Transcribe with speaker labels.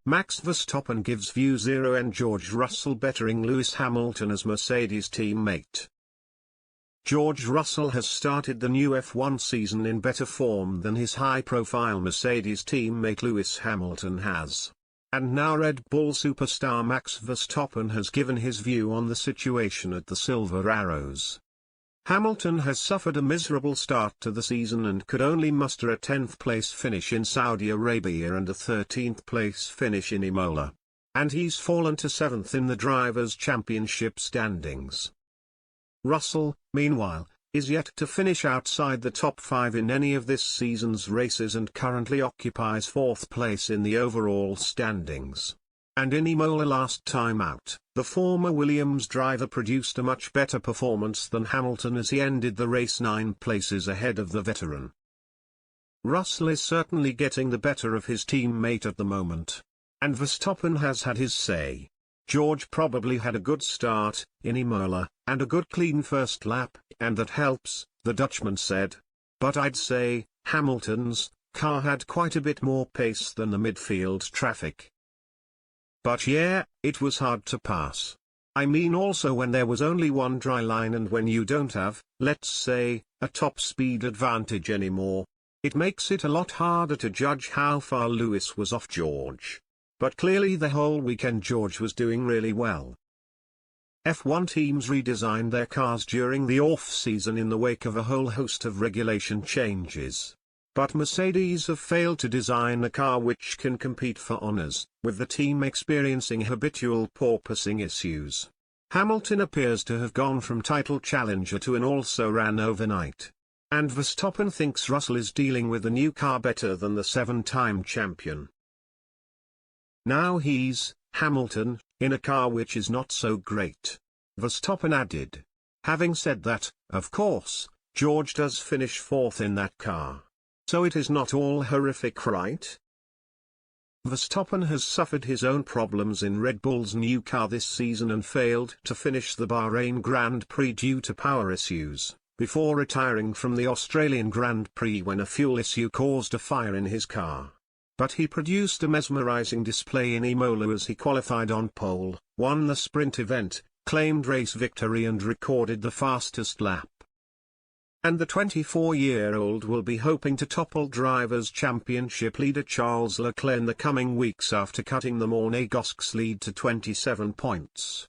Speaker 1: Max Verstappen gives view 0 and George Russell bettering Lewis Hamilton as Mercedes teammate. George Russell has started the new F1 season in better form than his high-profile Mercedes teammate Lewis Hamilton has. And now Red Bull superstar Max Verstappen has given his view on the situation at the Silver Arrows. Hamilton has suffered a miserable start to the season and could only muster a 10th place finish in Saudi Arabia and a 13th place finish in Imola. And he's fallen to 7th in the Drivers' Championship standings. Russell, meanwhile, is yet to finish outside the top 5 in any of this season's races and currently occupies 4th place in the overall standings. And in Imola last time out, the former Williams driver produced a much better performance than Hamilton as he ended the race 9 places ahead of the veteran. Russell is certainly getting the better of his teammate at the moment. And Verstappen has had his say. George probably had a good start in Imola, and a good clean first lap, and that helps, the Dutchman said. But I'd say, Hamilton's car had quite a bit more pace than the midfield traffic. But yeah, it was hard to pass. I mean also when there was only one dry line and when you don't have, let's say, a top speed advantage anymore. It makes it a lot harder to judge how far Lewis was off George. But clearly the whole weekend George was doing really well. F1 teams redesigned their cars during the off-season in the wake of a whole host of regulation changes. But Mercedes have failed to design a car which can compete for honours, with the team experiencing habitual porpoising issues. Hamilton appears to have gone from title challenger to an also-ran overnight. And Verstappen thinks Russell is dealing with the new car better than the 7-time champion. Now he's, Hamilton, in a car which is not so great. Verstappen added. Having said that, of course, George does finish 4th in that car. So it is not all horrific, right? Verstappen has suffered his own problems in Red Bull's new car this season and failed to finish the Bahrain Grand Prix due to power issues, before retiring from the Australian Grand Prix when a fuel issue caused a fire in his car. But he produced a mesmerizing display in Imola as he qualified on pole, won the sprint event, claimed race victory and recorded the fastest lap. And the 24-year-old will be hoping to topple Drivers' Championship leader Charles Leclerc in the coming weeks after cutting the Monégasque's lead to 27 points.